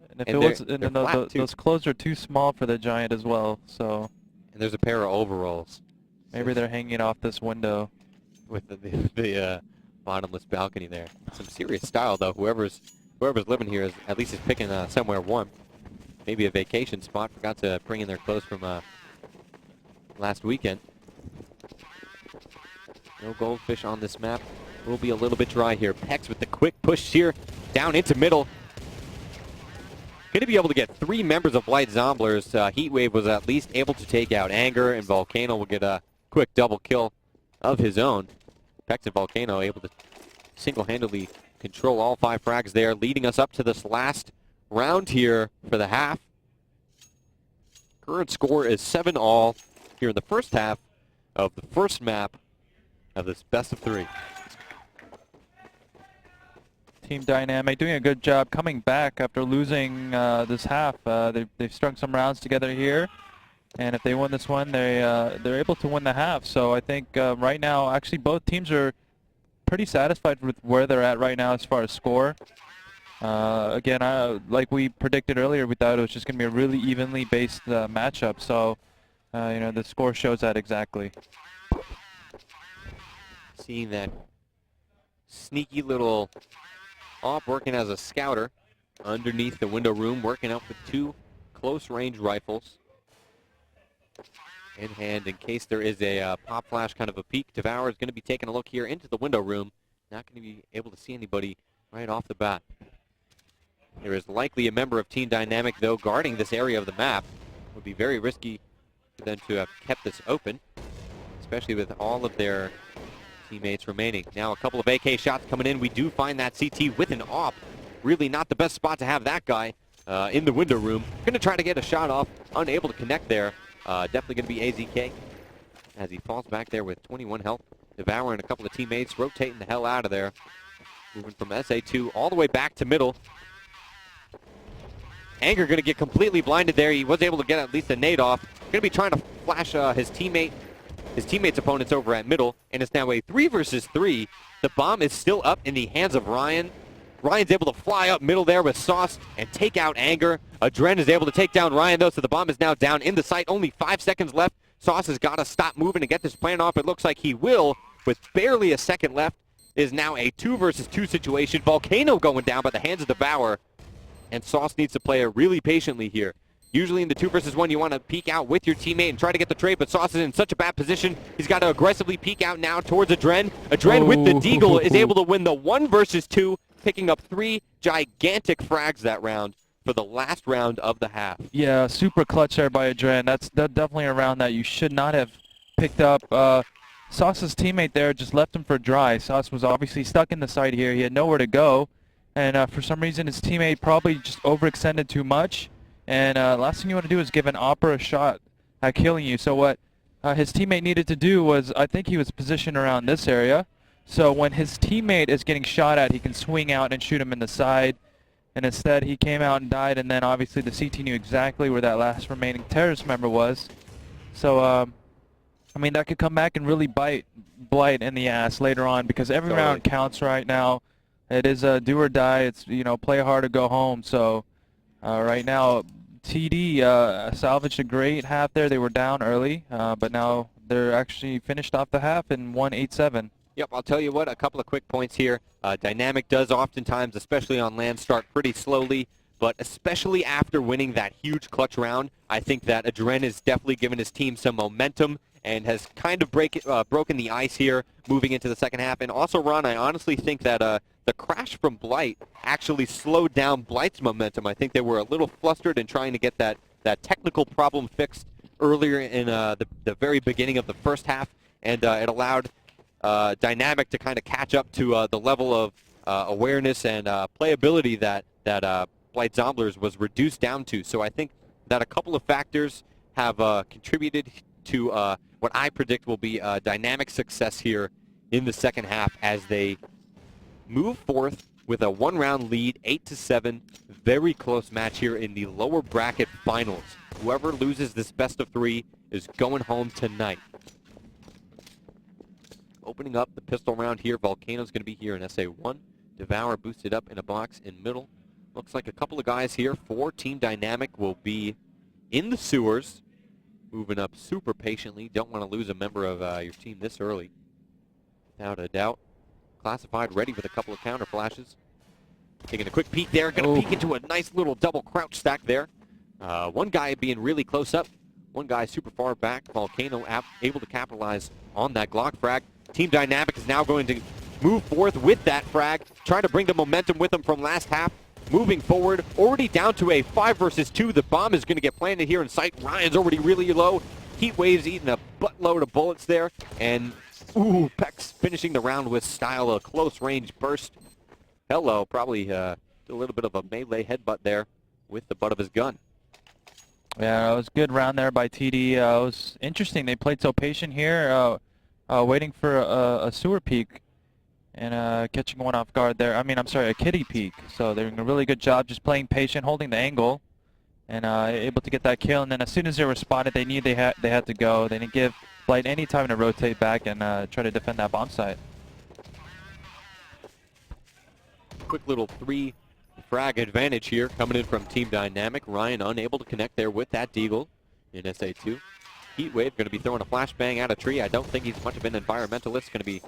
And if those clothes are too small for the giant as well, so. And there's a pair of overalls. Maybe they're hanging off this window. With the bottomless balcony there. Some serious style, though. Whoever's living here is at least picking somewhere warm. Maybe a vacation spot. Forgot to bring in their clothes from last weekend. No goldfish on this map. will be a little bit dry here. Pex with the quick push here down into middle. Going to be able to get 3 members of Blight Zomblerz. Heatwave was at least able to take out Anger, and Volcano will get a quick double kill of his own. Pex and Volcano able to single-handedly control all 5 frags there, leading us up to this last round here for the half. Current score is 7-all here in the first half of the first map of this best of 3. Team Dynamic doing a good job coming back after losing this half. They've strung some rounds together here, and if they win this one, they're able to win the half. So I think right now, actually, both teams are pretty satisfied with where they're at right now as far as score. Again, like we predicted earlier, we thought it was just going to be a really evenly based matchup. So you know, the score shows that exactly. Seeing that sneaky little Op working as a scouter underneath the window room, working up with 2 close-range rifles in hand in case there is a pop flash kind of a peek. Devour is going to be taking a look here into the window room. Not going to be able to see anybody right off the bat. There is likely a member of Team Dynamic, though, guarding this area of the map. It would be very risky for them to have kept this open, especially with all of their teammates remaining. Now a couple of AK shots coming in. We do find that CT with an AWP. Really not the best spot to have that guy in the window room. Going to try to get a shot off. Unable to connect there. Definitely going to be AZK as he falls back there with 21 health. Devouring a couple of teammates. Rotating the hell out of there. Moving from SA2 all the way back to middle. Anger going to get completely blinded there. He was able to get at least a nade off. Going to be trying to flash his teammate's opponents over at middle, and it's now a 3 versus 3. The bomb is still up in the hands of Ryan. Ryan's able to fly up middle there with Sauce and take out Anger. Adren is able to take down Ryan, though, so the bomb is now down in the site. Only 5 seconds left. Sauce has got to stop moving and get this plan off. It looks like he will, with barely a second left. It is now a 2 versus 2 situation. Volcano going down by the hands of Devour, and Sauce needs to play it really patiently here. Usually in the 2 versus 1, you want to peek out with your teammate and try to get the trade, but Sauce is in such a bad position. He's got to aggressively peek out now towards Adren. Adren with the deagle is able to win the 1 versus 2, picking up 3 gigantic frags that round for the last round of the half. Yeah, super clutch there by Adren. That's definitely a round that you should not have picked up. Sauce's teammate there just left him for dry. Sauce was obviously stuck in the site here. He had nowhere to go, and for some reason his teammate probably just overextended too much. And last thing you want to do is give an opera a shot at killing you. So what his teammate needed to do was, I think he was positioned around this area. So when his teammate is getting shot at, he can swing out and shoot him in the side. And instead, he came out and died. And then obviously the CT knew exactly where that last remaining terrorist member was. So I mean, that could come back and really bite Blight in the ass later on, because every round counts right now. It is a do or die. It's, you know, play hard or go home. So right now, TD salvaged a great half there. They were down early, but now they're actually finished off the half in 1-8-7. Yep, I'll tell you what, a couple of quick points here. Dynamic does oftentimes, especially on land, start pretty slowly, but especially after winning that huge clutch round, I think that Adren has definitely given his team some momentum and has kind of broken the ice here moving into the second half. And also, Ron, I honestly think that the crash from Blight actually slowed down Blight's momentum. I think they were a little flustered in trying to get that technical problem fixed earlier in the very beginning of the first half, and it allowed Dynamic to kind of catch up to the level of awareness and playability that Blight Zomblerz was reduced down to. So I think that a couple of factors have contributed to what I predict will be Dynamic success here in the second half as they move forth with a 1-round lead, 8-7. Very close match here in the lower bracket finals. Whoever loses this best of 3 is going home tonight. Opening up the pistol round here, Volcano's going to be here in SA1. Devour boosted up in a box in middle. Looks like a couple of guys here for Team Dynamic will be in the sewers. Moving up super patiently. Don't want to lose a member of your team this early. Without a doubt. Classified, ready with a couple of counter flashes. Taking a quick peek there. Going to peek into a nice little double crouch stack there. One guy being really close up. One guy super far back. Volcano able to capitalize on that Glock frag. Team Dynamic is now going to move forth with that frag, trying to bring the momentum with them from last half. Moving forward, already down to a 5 versus 2. The bomb is going to get planted here in sight. Ryan's already really low. Heat Wave's eating a buttload of bullets there. And, ooh, Pex finishing the round with style, a close-range burst. Hello, probably a little bit of a melee headbutt there with the butt of his gun. Yeah, it was a good round there by TD. It was interesting. They played so patient here, waiting for a sewer peek. And catching one off guard there. I'm sorry, a kitty peek. So they're doing a really good job just playing patient, holding the angle, and able to get that kill. And then as soon as they were spotted, they knew they had to go. They didn't give Blight any time to rotate back and try to defend that bomb site. Quick little 3 frag advantage here coming in from Team Dynamic. Ryan unable to connect there with that Deagle in SA2. Heatwave going to be throwing a flashbang at a tree. I don't think he's much of an environmentalist. Going to be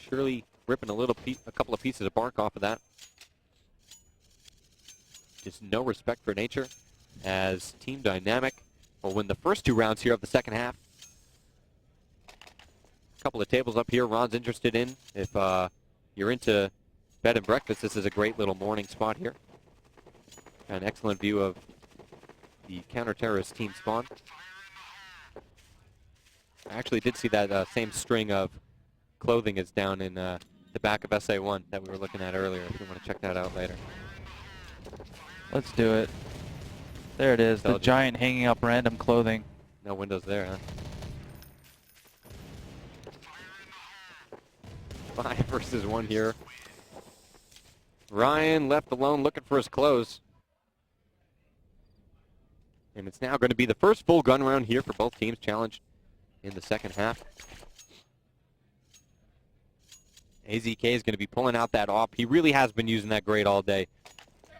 surely ripping a couple of pieces of bark off of that. Just no respect for nature as Team Dynamic will win the first 2 rounds here of the second half. A couple of tables up here Ron's interested in. If you're into bed and breakfast, this is a great little morning spot here. Got an excellent view of the counter-terrorist team spawn. I actually did see that same string of clothing is down in the back of SA1 that we were looking at earlier, if you want to check that out later. Let's do it. There it is, the giant hanging up random clothing. No windows there, huh? 5 versus 1 here. Ryan left alone looking for his clothes. And it's now going to be the first full gun round here for both teams challenged in the second half. AZK is going to be pulling out that AWP. He really has been using that grade all day.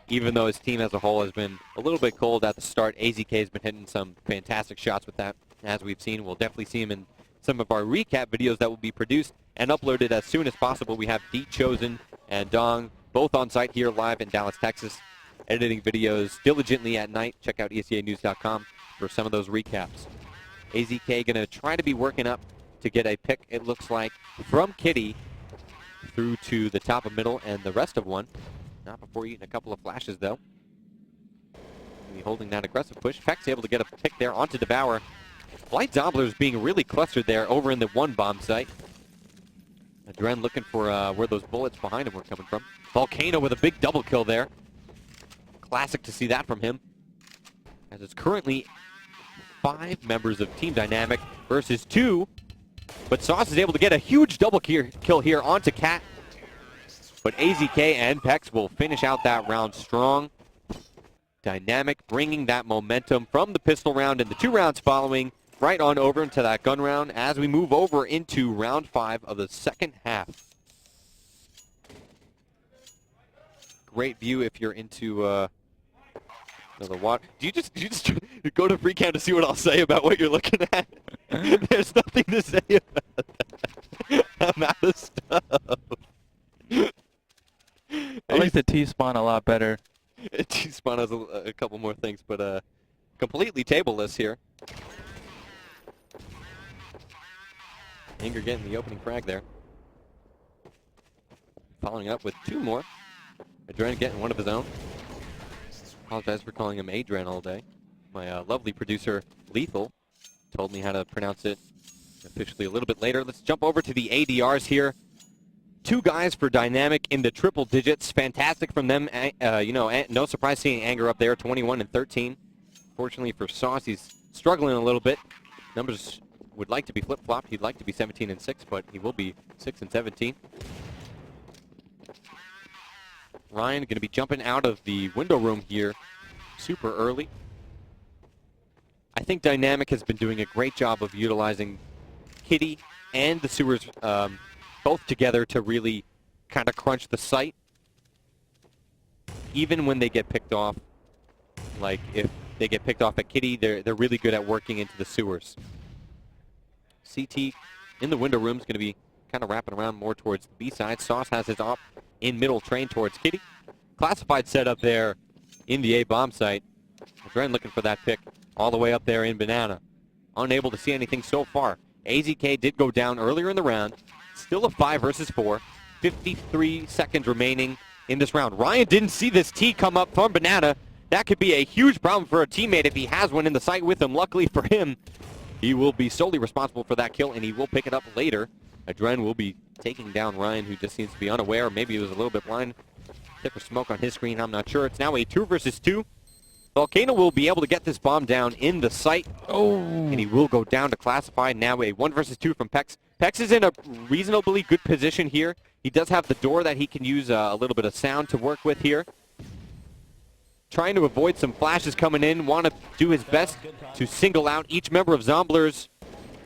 Even though his team as a whole has been a little bit cold at the start, AZK has been hitting some fantastic shots with that. As we've seen, we'll definitely see him in some of our recap videos that will be produced and uploaded as soon as possible. We have D Chosen and Dong both on site here live in Dallas, Texas, editing videos diligently at night. Check out ESEAnews.com for some of those recaps. AZK going to try to be working up to get a pick, it looks like, from Kitty through to the top of middle and the rest of one. Not before eating a couple of flashes, though. Be holding that aggressive push. Peck's able to get a pick there onto Devour. Blight Zomblerz being really clustered there over in the 1 bomb site. Adren looking for where those bullets behind him were coming from. Volcano with a big double kill there. Classic to see that from him. As it's currently 5 members of Team Dynamic versus 2. But Sauce is able to get a huge double kill here onto Cat. But AZK and Pex will finish out that round strong. Dynamic bringing that momentum from the pistol round and the 2 rounds following right on over into that gun round as we move over into round 5 of the second half. Great view if you're into the water. Do you just go to free cam to see what I'll say about what you're looking at? There's nothing to say about that. I'm out of stuff. I like the T-spawn a lot better. T-spawn has a couple more things, but completely tableless here. Anger getting the opening frag there. Following up with 2 more. Adren getting one of his own. Apologize for calling him Adren all day. My lovely producer, Lethal, told me how to pronounce it officially a little bit later. Let's jump over to the ADRs here. 2 guys for Dynamic in the triple digits. Fantastic from them. No surprise seeing Anger up there, 21 and 13. Fortunately for Sauce, he's struggling a little bit. Numbers would like to be flip-flopped. He'd like to be 17 and 6, but he will be 6 and 17. Ryan going to be jumping out of the window room here super early. I think Dynamic has been doing a great job of utilizing Kitty and the sewers both together to really kind of crunch the site. Even when they get picked off, like if they get picked off at Kitty, they're really good at working into the sewers. CT in the window room is going to be kind of wrapping around more towards the B side. Sauce has his op in middle train towards Kitty. Classified setup there in the A bomb site. Adren looking for that pick all the way up there in Banana. Unable to see anything so far. AZK did go down earlier in the round. Still a 5 versus 4. 53 seconds remaining in this round. Ryan didn't see this T come up from Banana. That could be a huge problem for a teammate if he has one in the sight with him. Luckily for him, he will be solely responsible for that kill, and he will pick it up later. Adren will be taking down Ryan, who just seems to be unaware. Maybe he was a little bit blind. Thicker smoke on his screen, I'm not sure. It's now a 2 versus 2. Volcano will be able to get this bomb down in the sight. Oh. And he will go down to Classify. Now a 1 versus 2 from Pex. Pex is in a reasonably good position here. He does have the door that he can use a little bit of sound to work with here. Trying to avoid some flashes coming in. Want to do his best to single out each member of Zomblerz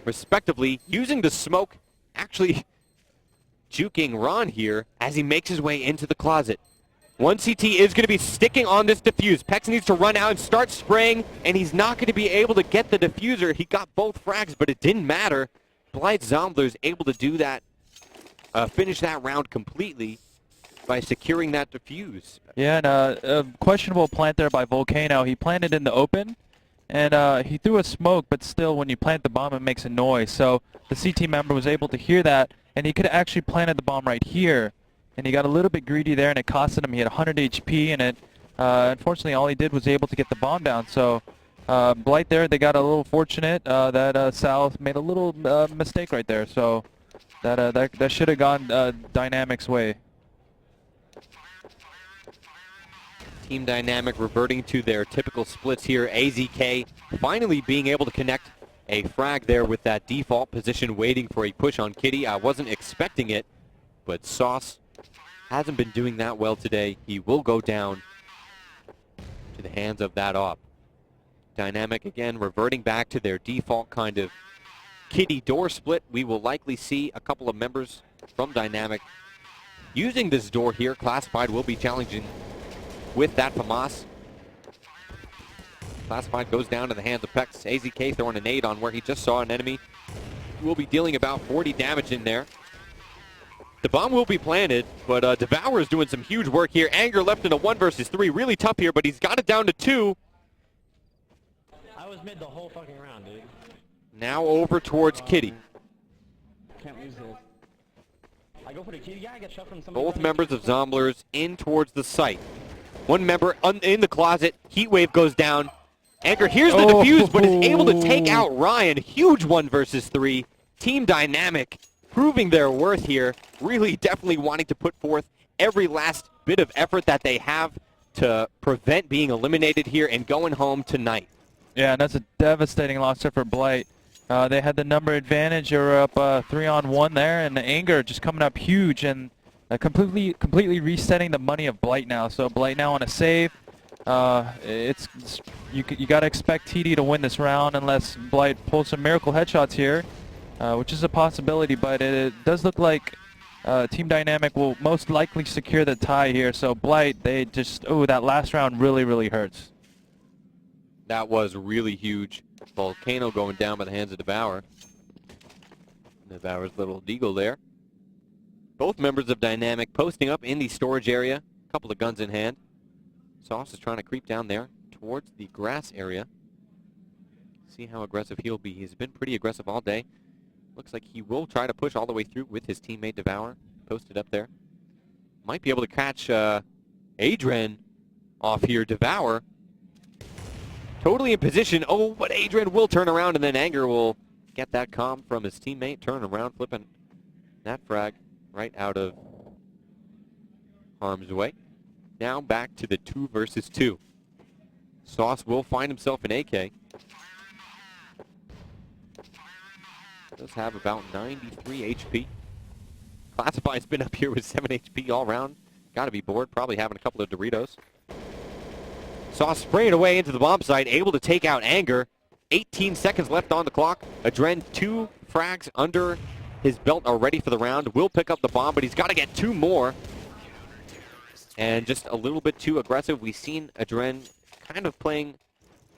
respectively. Using the smoke, actually juking Ron here as he makes his way into the closet. One CT is going to be sticking on this defuse. Pex needs to run out and start spraying, and he's not going to be able to get the diffuser. He got both frags, but it didn't matter. Blight Zomblerz able to do that, finish that round completely by securing that defuse. Yeah, and a questionable plant there by Volcano. He planted in the open, and he threw a smoke, but still when you plant the bomb, it makes a noise. So the CT member was able to hear that, and he could have actually planted the bomb right here. And he got a little bit greedy there, and it costed him. He had 100 HP, and it unfortunately all he did was able to get the bomb down. So Blight there, they got a little fortunate that Sal made a little mistake right there. So that should have gone Dynamic's way. Team Dynamic reverting to their typical splits here. AZK finally being able to connect a frag there with that default position, waiting for a push on Kitty. I wasn't expecting it, but Sauce hasn't been doing that well today. He will go down to the hands of that op. Dynamic again reverting back to their default kind of Kitty door split. We will likely see a couple of members from Dynamic using this door here. Classified will be challenging with that FAMAS. Classified goes down to the hands of Pex. AZK throwing a nade on where he just saw an enemy. Will be dealing about 40 damage in there. The bomb will be planted, but Devour is doing some huge work here. Anger left in a 1 versus 3. Really tough here, but he's got it down to 2. I was mid the whole fucking round, dude. Now over towards Kitty. Can't lose this. I go for the Kitty guy, I get shot from somebody. Both members of Zomblerz in towards the site. One member in the closet. Heatwave goes down. Anger hears the defuse, but is able to take out Ryan. Huge 1 versus 3. Team Dynamic proving their worth here. Really definitely wanting to put forth every last bit of effort that they have to prevent being eliminated here and going home tonight. Yeah, and that's a devastating loss there for Blight. They had the number advantage. They were up 3-on-1 there, and the Anger just coming up huge and completely resetting the money of Blight now. So Blight now on a save. You got to expect TD to win this round unless Blight pulls some miracle headshots here, which is a possibility. But it does look like Team Dynamic will most likely secure the tie here. So Blight, they just that last round really hurts. That was really huge. Volcano going down by the hands of Devour. Devour's little deagle there. Both members of Dynamic posting up in the storage area. A couple of guns in hand. Sauce is trying to creep down there towards the grass area. See how aggressive he'll be. He's been pretty aggressive all day. Looks like he will try to push all the way through with his teammate Devour. Posted up there. Might be able to catch Adrian off here. Devour totally in position. Oh, but Adrian will turn around, and then Anger will get that comm from his teammate. Turn around, flipping that frag right out of harm's way. Now back to the 2 versus 2. Sauce will find himself an AK. Does have about 93 HP. Classify's been up here with 7 HP all round. Got to be bored, probably having a couple of Doritos. Sauce spraying away into the bomb site, able to take out Anger. 18 seconds left on the clock. Adren 2 frags under his belt are ready for the round. Will pick up the bomb, but he's got to get 2 more. And just a little bit too aggressive. We've seen Adren kind of playing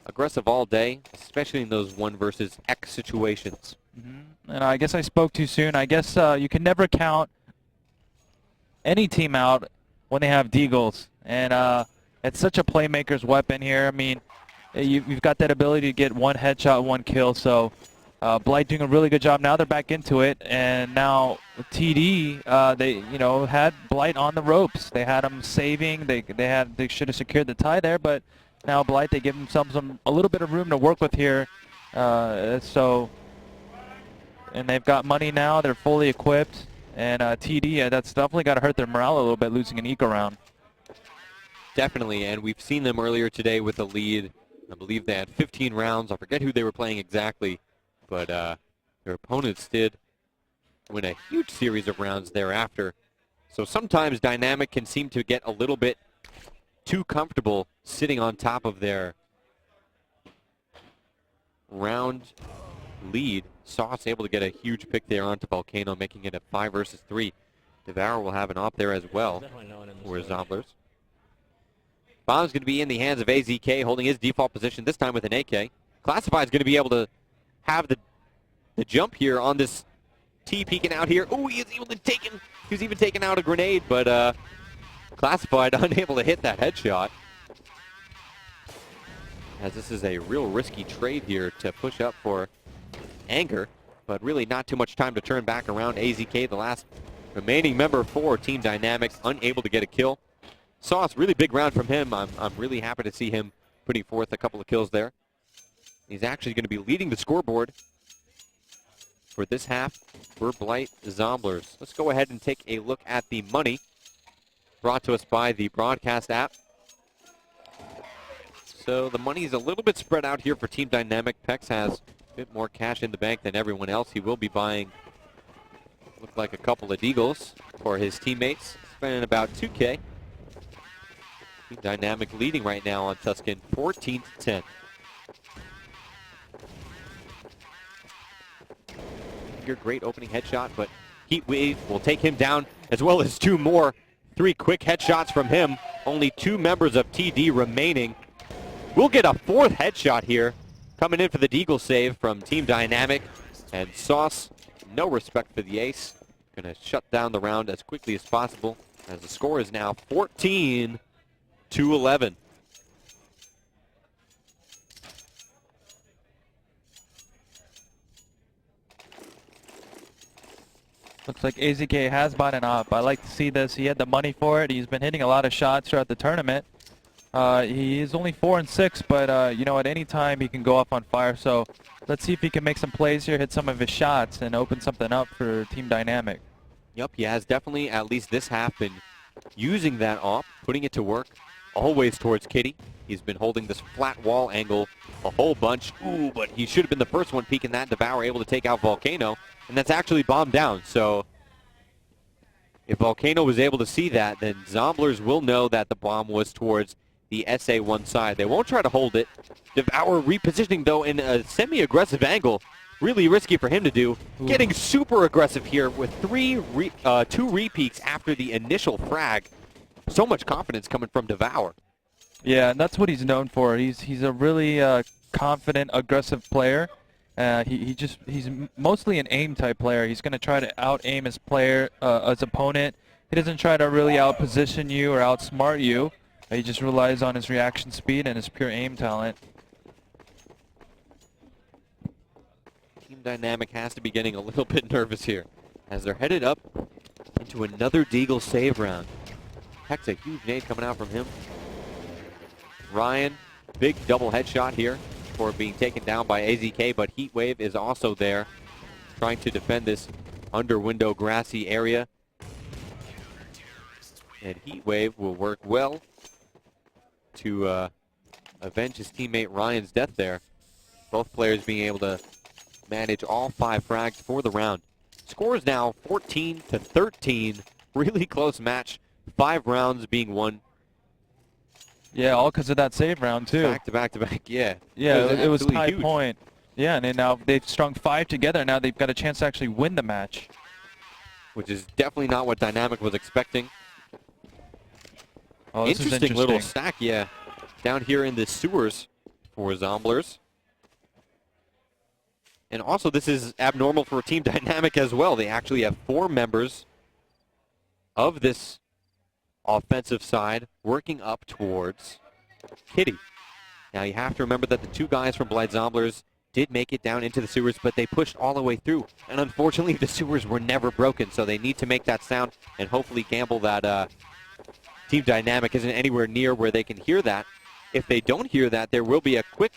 aggressive all day, especially in those 1 versus X situations. And I guess I spoke too soon. I guess you can never count any team out when they have deagles. And it's such a playmaker's weapon here. I mean, you've got that ability to get 1 headshot, 1 kill. So Blight doing a really good job. Now they're back into it, and now TD, they had Blight on the ropes. They had him saving. They should have secured the tie there, but now Blight, they give themselves a little bit of room to work with here. And they've got money now. They're fully equipped, and TD, that's definitely got to hurt their morale a little bit, losing an eco round. Definitely, and we've seen them earlier today with a lead. I believe they had 15 rounds. I forget who they were playing exactly, but their opponents did win a huge series of rounds thereafter. So sometimes Dynamic can seem to get a little bit too comfortable sitting on top of their round lead. Sauce able to get a huge pick there onto Volcano, making it a 5 versus 3. Devour will have an op there as well for Zomblerz. Bomb's going to be in the hands of AZK, holding his default position, this time with an AK. Classified's going to be able to have the jump here on this T peeking out here. Oh, he's even taking out a grenade, but Classified unable to hit that headshot. As this is a real risky trade here to push up for Anger, but really not too much time to turn back around. AZK, the last remaining member for Team Dynamic, unable to get a kill. Sauce, really big round from him. I'm really happy to see him putting forth a couple of kills there. He's actually going to be leading the scoreboard for this half for Blight Zomblerz. Let's go ahead and take a look at the money brought to us by the broadcast app. So the money is a little bit spread out here for Team Dynamic. Pex has a bit more cash in the bank than everyone else. He will be buying, look like a couple of deagles for his teammates, spending about 2K. Team Dynamic leading right now on Tuscan, 14-10. Great opening headshot, but Heat Wave will take him down, as well as 2 more. 3 quick headshots from him. Only 2 members of TD remaining. We'll get a 4th headshot here. Coming in for the deagle save from Team Dynamic. And Sauce, no respect for the ace. Going to shut down the round as quickly as possible, as the score is now 14-11. Looks like AZK has bought an op. I like to see this. He had the money for it. He's been hitting a lot of shots throughout the tournament. He is only 4-6, but at any time he can go off on fire. So let's see if he can make some plays here, hit some of his shots, and open something up for Team Dynamic. Yep, he has definitely, at least this half, been using that op, putting it to work, always towards Kitty. He's been holding this flat wall angle a whole bunch. Ooh, but he should have been the first one peeking that. Devour able to take out Volcano, and that's actually bombed down. So if Volcano was able to see that, then Zomblerz will know that the bomb was towards the SA1 side. They won't try to hold it. Devour repositioning, though, in a semi-aggressive angle. Really risky for him to do. Ooh. Getting super aggressive here with 2 repeats after the initial frag. So much confidence coming from Devour. Yeah, and that's what he's known for. He's a really confident, aggressive player. He's mostly an aim type player. He's going to try to out-aim his opponent. He doesn't try to really out-position you or outsmart you. He just relies on his reaction speed and his pure aim talent. Team Dynamic has to be getting a little bit nervous here as they're headed up into another deagle save round. Heck's a huge nade coming out from him. Ryan, big double headshot here before being taken down by AZK, but Heatwave is also there trying to defend this under window grassy area. And Heatwave will work well to avenge his teammate Ryan's death there. Both players being able to manage all 5 frags for the round. Score is now 14-13. Really close match. 5 rounds being won. Yeah, all because of that save round, too. Back to back to back, yeah. Yeah, it was high point. Yeah, and now they've strung 5 together. Now they've got a chance to actually win the match. Which is definitely not what Dynamic was expecting. Oh, this is interesting. Little stack, yeah. Down here in the sewers for Zomblerz. And also, this is abnormal for Team Dynamic as well. They actually have 4 members of this offensive side working up towards Kitty. Now, you have to remember that the 2 guys from Blight Zomblerz did make it down into the sewers, but they pushed all the way through. And unfortunately, the sewers were never broken, so they need to make that sound and hopefully gamble that Team Dynamic isn't anywhere near where they can hear that. If they don't hear that, there will be a quick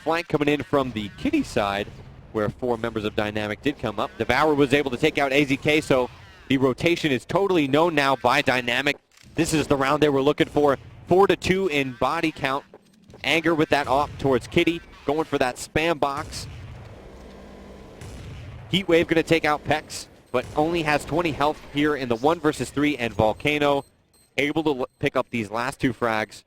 flank coming in from the Kitty side, where 4 members of Dynamic did come up. Devour was able to take out AZK, so the rotation is totally known now by Dynamic. This is the round they were looking for. 4-2 in body count. Anger with that off towards Kitty, going for that spam box. Heatwave going to take out Pex, but only has 20 health here in the 1 versus 3, and Volcano able to pick up these last 2 frags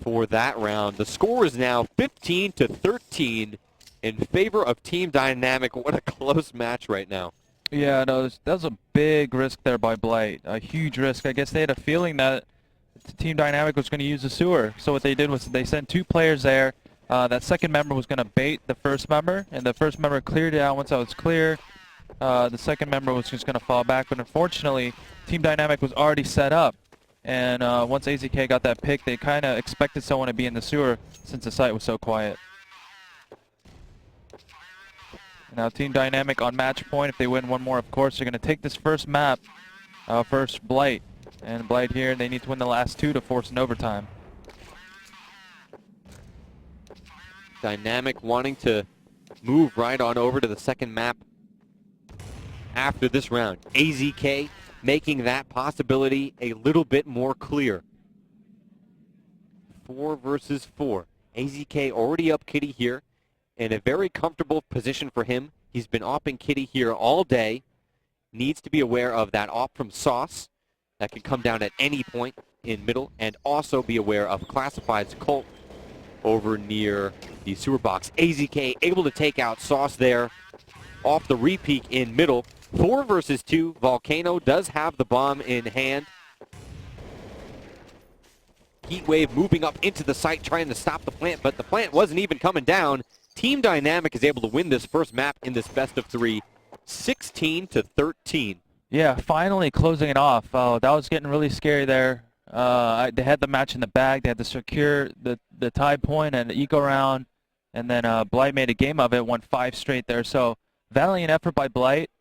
for that round. The score is now 15-13 in favor of Team Dynamic. What a close match right now. Yeah, no, that was a big risk there by Blight. A huge risk. I guess they had a feeling that Team Dynamic was going to use the sewer. So what they did was they sent 2 players there. That second member was going to bait the first member, and the first member cleared it out. Once that was clear, the second member was just going to fall back. But unfortunately, Team Dynamic was already set up. And once AZK got that pick, they kind of expected someone to be in the sewer since the site was so quiet. Now Team Dynamic on match point. If they win one more, of course, they're going to take this first map, first Blight. And Blight here, they need to win the last 2 to force an overtime. Dynamic wanting to move right on over to the second map after this round. AZK making that possibility a little bit more clear. 4 versus 4. AZK already up Kitty here in a very comfortable position for him. He's been opping Kitty here all day. Needs to be aware of that op from Sauce that can come down at any point in middle, and also be aware of Classified's Colt over near the sewer box. AZK able to take out Sauce there off the repeat in middle. 4 versus 2. Volcano does have the bomb in hand. Heatwave moving up into the site trying to stop the plant, but the plant wasn't even coming down. Team Dynamic is able to win this first map in this best of 3, 16-13. Yeah, finally closing it off. That was getting really scary there. They had the match in the bag. They had to secure the tie point and the eco round, and then Blight made a game of it, won 5 straight there. So valiant effort by Blight.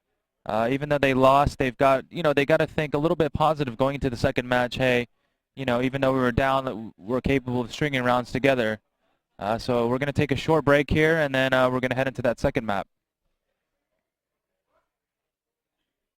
Even though they lost, they've got, they got to think a little bit positive going into the second match. Hey, even though we were down, we're capable of stringing rounds together. So we're going to take a short break here, and then we're going to head into that second map.